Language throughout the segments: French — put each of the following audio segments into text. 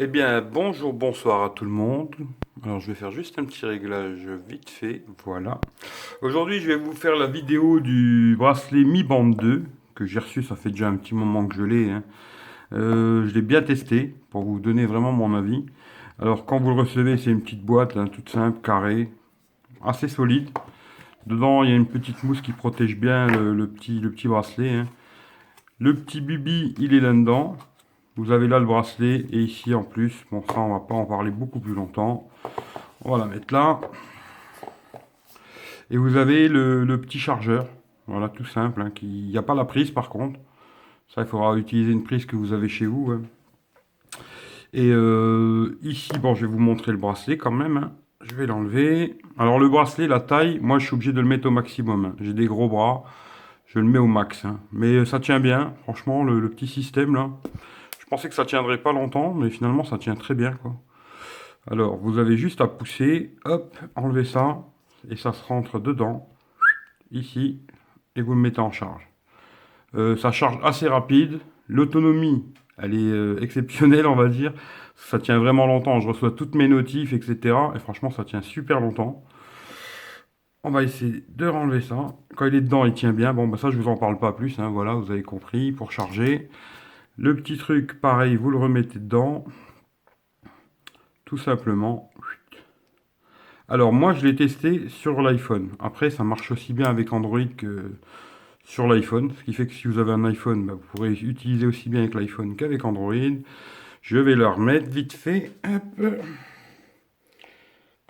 Eh bien, bonjour, bonsoir à tout le monde. Alors, je vais faire juste un petit réglage vite fait. Voilà. Aujourd'hui, je vais vous faire la vidéo du bracelet Mi Band 2 que j'ai reçu. Ça fait déjà un petit moment que je l'ai, hein. Je l'ai bien testé pour vous donner vraiment mon avis. Alors, quand vous le recevez, c'est une petite boîte, hein, toute simple, carrée, assez solide. Dedans, il y a une petite mousse qui protège bien le petit bracelet, hein. Le petit bibi, il est là-dedans. Vous avez là le bracelet et ici en plus, bon ça on va pas en parler beaucoup plus longtemps. On va la mettre là. Et vous avez le petit chargeur. Voilà, tout simple, hein, il n'y a pas la prise par contre. Ça, il faudra utiliser une prise que vous avez chez vous, hein. Et ici, bon, je vais vous montrer le bracelet quand même, hein. Je vais l'enlever. Alors le bracelet, la taille, moi je suis obligé de le mettre au maximum, hein. J'ai des gros bras, je le mets au max, hein. Mais ça tient bien, franchement, le petit système là. Je pensais que ça tiendrait pas longtemps, mais finalement ça tient très bien, quoi. Alors, vous avez juste à pousser, hop, enlever ça, et ça se rentre dedans, ici, et vous le mettez en charge. Ça charge assez rapide, l'autonomie, elle est exceptionnelle, on va dire. Ça tient vraiment longtemps, je reçois toutes mes notifs, etc. Et franchement, ça tient super longtemps. On va essayer de renlever ça. Quand il est dedans, il tient bien. Bon, bah ça, je vous en parle pas plus, hein. Voilà, vous avez compris, pour charger. Le petit truc, pareil, vous le remettez dedans, tout simplement. Alors moi je l'ai testé sur l'iPhone. Après ça marche aussi bien avec Android que sur l'iPhone. Ce qui fait que si vous avez un iPhone, bah, vous pourrez utiliser aussi bien avec l'iPhone qu'avec Android. Je vais le remettre vite fait. Hop.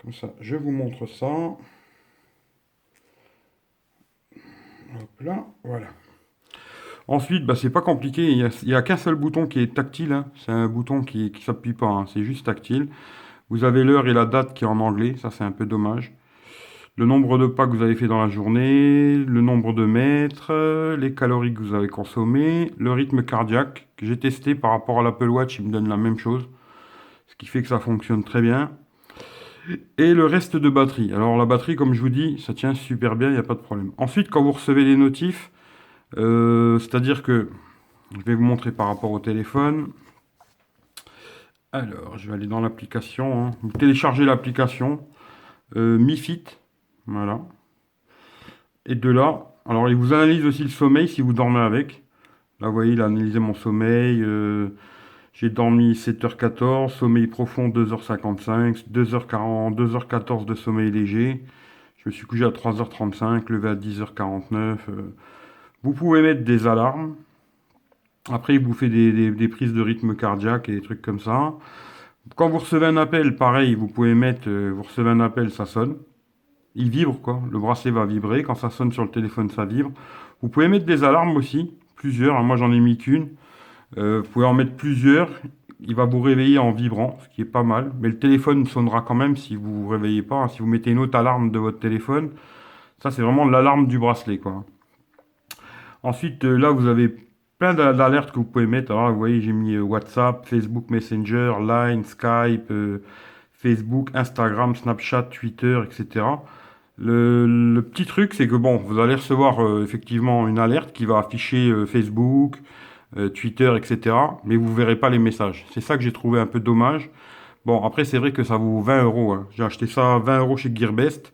Comme ça, je vous montre ça. Hop là, voilà. Ensuite, bah, c'est pas compliqué. Il y a qu'un seul bouton qui est tactile, hein. C'est un bouton qui s'appuie pas, hein. C'est juste tactile. Vous avez l'heure et la date qui est en anglais. Ça c'est un peu dommage. Le nombre de pas que vous avez fait dans la journée, le nombre de mètres, les calories que vous avez consommées, le rythme cardiaque que j'ai testé par rapport à l'Apple Watch, il me donne la même chose, ce qui fait que ça fonctionne très bien. Et le reste de batterie. Alors la batterie, comme je vous dis, ça tient super bien, il n'y a pas de problème. Ensuite, quand vous recevez les notifs, c'est-à-dire que, je vais vous montrer par rapport au téléphone. Alors, je vais aller dans l'application, hein. Vous téléchargez l'application Mi Fit, voilà. Et de là, alors il vous analyse aussi le sommeil si vous dormez avec. Là, vous voyez, il a analysé mon sommeil. J'ai dormi 7h14, sommeil profond 2h55, 2h40, 2h14 de sommeil léger. Je me suis couché à 3h35, levé à 10h49. Vous pouvez mettre des alarmes. Après, il vous fait des prises de rythme cardiaque et des trucs comme ça. Quand vous recevez un appel, pareil, vous pouvez mettre, vous recevez un appel, ça sonne. Il vibre, quoi. Le bracelet va vibrer. Quand ça sonne sur le téléphone, ça vibre. Vous pouvez mettre des alarmes aussi, plusieurs, hein. Moi, j'en ai mis qu'une. Vous pouvez en mettre plusieurs. Il va vous réveiller en vibrant, ce qui est pas mal. Mais le téléphone sonnera quand même si vous vous réveillez pas, hein. Si vous mettez une autre alarme de votre téléphone, ça, c'est vraiment l'alarme du bracelet, quoi. Ensuite, là, vous avez plein d'alertes que vous pouvez mettre. Alors, là, vous voyez, j'ai mis WhatsApp, Facebook Messenger, Line, Skype, Facebook, Instagram, Snapchat, Twitter, etc. Le petit truc, c'est que bon, vous allez recevoir effectivement une alerte qui va afficher Facebook, Twitter, etc. Mais vous verrez pas les messages. C'est ça que j'ai trouvé un peu dommage. Bon, après, c'est vrai que ça vaut 20 euros, hein. J'ai acheté ça 20 euros chez Gearbest.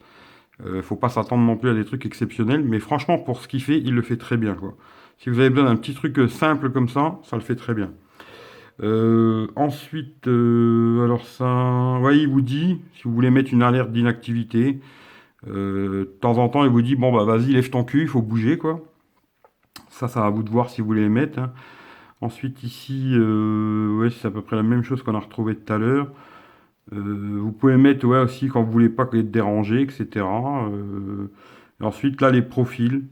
Faut pas s'attendre non plus à des trucs exceptionnels. Mais franchement, pour ce qu'il fait, il le fait très bien, quoi. Si vous avez besoin d'un petit truc simple comme ça le fait très bien. Ensuite, alors ça, ouais, il vous dit, si vous voulez mettre une alerte d'inactivité, de temps en temps, il vous dit, bon, bah vas-y, lève ton cul, il faut bouger, quoi. Ça va à vous de voir si vous voulez les mettre, hein. Ensuite, ici, ouais, c'est à peu près la même chose qu'on a retrouvé tout à l'heure. Vous pouvez mettre, ouais, aussi quand vous voulez pas être dérangé, etc. Et ensuite, là, les profils.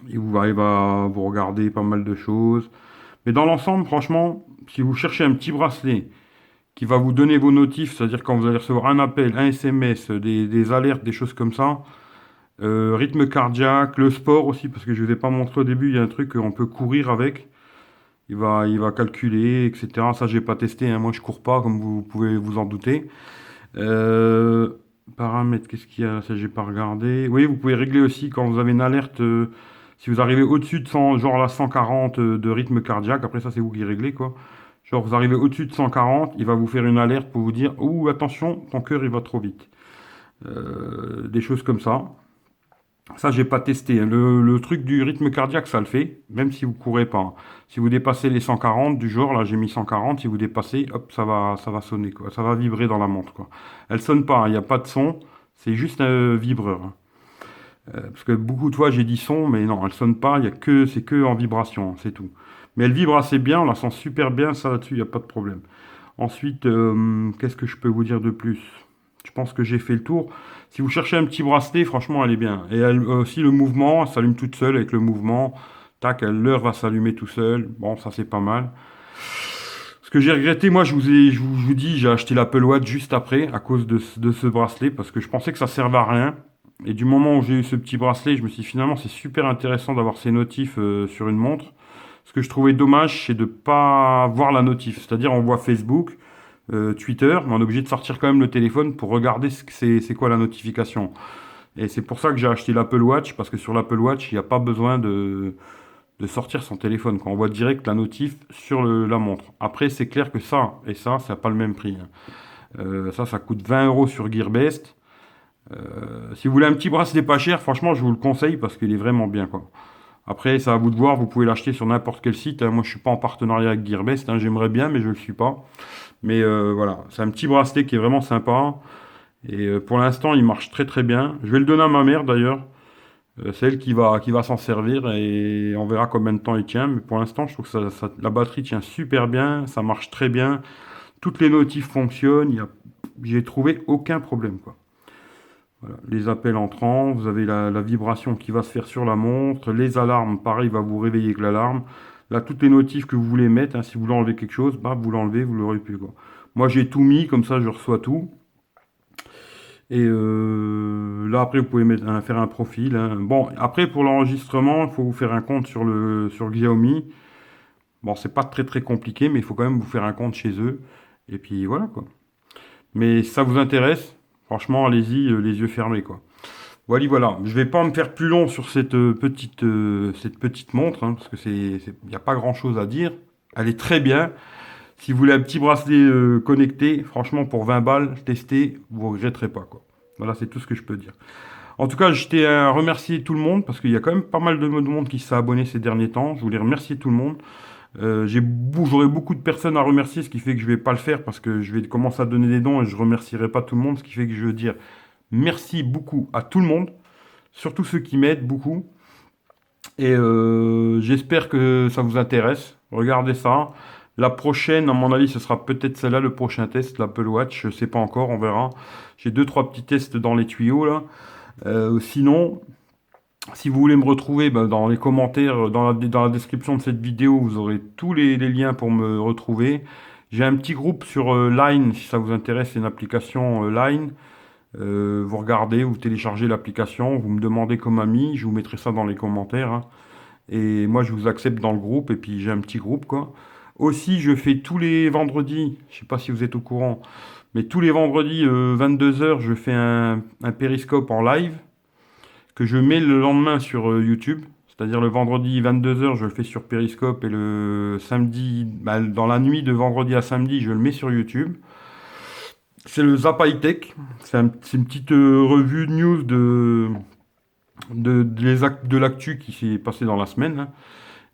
Il va vous regarder pas mal de choses. Mais dans l'ensemble, franchement, si vous cherchez un petit bracelet qui va vous donner vos notifs, c'est-à-dire quand vous allez recevoir un appel, un SMS, des alertes, des choses comme ça, rythme cardiaque, le sport aussi, parce que je ne vous ai pas montré au début, il y a un truc qu'on peut courir avec. Il va calculer, etc. Ça, j'ai pas testé, hein. Moi, je cours pas, comme vous pouvez vous en douter. Euh, Paramètres, qu'est-ce qu'il y a? Ça, j'ai pas regardé. Oui, vous pouvez régler aussi quand vous avez une alerte. Si vous arrivez au-dessus de 100, genre la 140 de rythme cardiaque, après ça, c'est vous qui réglez, quoi. Genre, vous arrivez au-dessus de 140, il va vous faire une alerte pour vous dire, ouh, attention, ton cœur, il va trop vite. Des choses comme ça. Ça, j'ai pas testé, hein. Le truc du rythme cardiaque, ça le fait, même si vous courez pas, hein. Si vous dépassez les 140 du jour, là j'ai mis 140, si vous dépassez, hop, ça va sonner, quoi. Ça va vibrer dans la montre, quoi. Elle sonne pas, hein, il n'y a pas de son, c'est juste un vibreur, hein. Parce que beaucoup de fois j'ai dit son, mais non, elle sonne pas, c'est que en vibration, hein, c'est tout. Mais elle vibre assez bien, on la sent super bien, ça là-dessus, il n'y a pas de problème. Ensuite, qu'est-ce que je peux vous dire de plus? Je pense que j'ai fait le tour. Si vous cherchez un petit bracelet, franchement, elle est bien. Et elle, aussi le mouvement, elle s'allume toute seule avec le mouvement. Tac, l'heure va s'allumer tout seul. Bon, ça c'est pas mal. Ce que j'ai regretté, moi, je vous dis, j'ai acheté l'Apple Watch juste après à cause de ce bracelet parce que je pensais que ça servait à rien. Et du moment où j'ai eu ce petit bracelet, je me suis dit, finalement, c'est super intéressant d'avoir ces notifs sur une montre. Ce que je trouvais dommage, c'est de pas voir la notif. C'est-à-dire, on voit Facebook, Twitter, mais on est obligé de sortir quand même le téléphone pour regarder ce que c'est quoi la notification. Et c'est pour ça que j'ai acheté l'Apple Watch, parce que sur l'Apple Watch, il n'y a pas besoin de sortir son téléphone, quand on voit direct la notif sur la montre. Après, c'est clair que ça et ça n'a pas le même prix, hein. Ça coûte 20 euros sur Gearbest. Si vous voulez un petit bracelet pas cher, franchement, je vous le conseille parce qu'il est vraiment bien, quoi. Après, c'est à vous de voir, vous pouvez l'acheter sur n'importe quel site, hein. Moi, je suis pas en partenariat avec Gearbest, hein. J'aimerais bien, mais je le suis pas. Mais voilà, c'est un petit bracelet qui est vraiment sympa. Et pour l'instant, il marche très très bien. Je vais le donner à ma mère d'ailleurs. C'est elle qui va s'en servir et on verra combien de temps il tient. Mais pour l'instant, je trouve que la batterie tient super bien, ça marche très bien. Toutes les notifs fonctionnent. J'ai trouvé aucun problème, quoi. Voilà. Les appels entrants, vous avez la vibration qui va se faire sur la montre. Les alarmes, pareil, va vous réveiller avec l'alarme. Là, toutes les notifs que vous voulez mettre, hein, si vous voulez enlever quelque chose, bah, vous l'enlevez, vous l'aurez plus, quoi. Moi, j'ai tout mis, comme ça, je reçois tout. Et là, après, vous pouvez faire un profil, hein. Bon, après, pour l'enregistrement, il faut vous faire un compte sur Xiaomi. Bon, c'est pas très très compliqué, mais il faut quand même vous faire un compte chez eux. Et puis voilà, quoi. Mais si ça vous intéresse, franchement, allez-y, les yeux fermés, quoi. Voilà, voilà. Je vais pas me faire plus long sur cette petite montre, hein, parce que il n'y a pas grand-chose à dire. Elle est très bien. Si vous voulez un petit bracelet connecté, franchement, pour 20 balles, testez, vous ne regretterez pas, quoi. Voilà, c'est tout ce que je peux dire. En tout cas, je tiens à remercier tout le monde, parce qu'il y a quand même pas mal de monde qui s'est abonné ces derniers temps. Je voulais remercier tout le monde. J'aurai beaucoup de personnes à remercier, ce qui fait que je vais pas le faire, parce que je vais commencer à donner des dons et je remercierai pas tout le monde, ce qui fait que je veux dire merci beaucoup à tout le monde, surtout ceux qui m'aident beaucoup. Et j'espère que ça vous intéresse. Regardez ça. La prochaine, à mon avis, ce sera peut-être celle-là, le prochain test, l'Apple Watch. Je sais pas encore, on verra. J'ai deux, trois petits tests dans les tuyaux là. Sinon, si vous voulez me retrouver, ben, dans les commentaires, dans la description de cette vidéo, vous aurez tous les liens pour me retrouver. J'ai un petit groupe sur Line, si ça vous intéresse, c'est une application Line. Vous regardez, vous téléchargez l'application, vous me demandez comme ami, je vous mettrai ça dans les commentaires, hein. Et moi, je vous accepte dans le groupe, et puis j'ai un petit groupe, quoi. Aussi, je fais tous les vendredis, je sais pas si vous êtes au courant, mais tous les vendredis, 22 heures, je fais un périscope en live que je mets le lendemain sur YouTube. C'est-à-dire le vendredi 22 heures, je le fais sur Periscope et le samedi, bah, dans la nuit de vendredi à samedi, je le mets sur YouTube. C'est le Zap High Tech. C'est une petite revue de news de l'actu qui s'est passé dans la semaine, hein.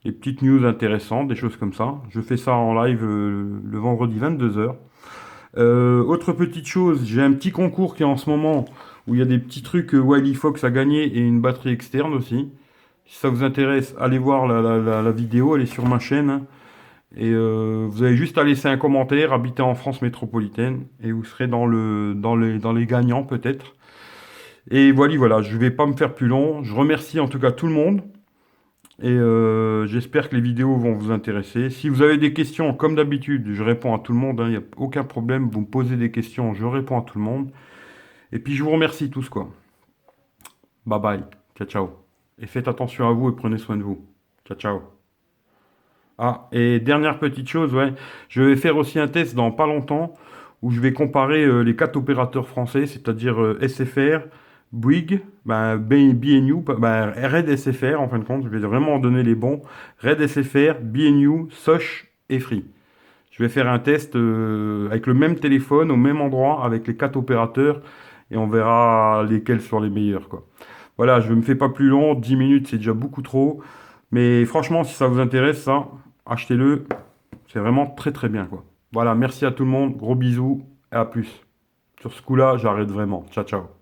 Des petites news intéressantes, des choses comme ça. Je fais ça en live le vendredi 22 heures. Autre petite chose, j'ai un petit concours qui est en ce moment où il y a des petits trucs Wiley Fox à gagner et une batterie externe aussi. Si ça vous intéresse, allez voir la vidéo, elle est sur ma chaîne, hein. Et vous avez juste à laisser un commentaire, habiter en France métropolitaine, et vous serez dans les gagnants peut-être. Et voilà, voilà, je vais pas me faire plus long. Je remercie en tout cas tout le monde. Et j'espère que les vidéos vont vous intéresser. Si vous avez des questions, comme d'habitude, je réponds à tout le monde, hein, il n'y a aucun problème. Vous me posez des questions, je réponds à tout le monde. Et puis je vous remercie tous, quoi. Bye bye. Ciao, ciao. Et faites attention à vous et prenez soin de vous. Ciao, ciao. Ah, et dernière petite chose, ouais. Je vais faire aussi un test dans pas longtemps où je vais comparer les quatre opérateurs français, c'est-à-dire SFR, Bouygues, ben, BNU, ben, Red SFR en fin de compte. Je vais vraiment en donner les bons. Red SFR, BNU, Soch et Free. Je vais faire un test avec le même téléphone, au même endroit, avec les 4 opérateurs, et on verra lesquels sont les meilleurs, quoi. Voilà, je ne me fais pas plus long, 10 minutes, c'est déjà beaucoup trop. Mais franchement, si ça vous intéresse, ça, achetez-le. C'est vraiment très très bien, quoi. Voilà, merci à tout le monde, gros bisous, et à plus. Sur ce coup-là, j'arrête vraiment. Ciao, ciao.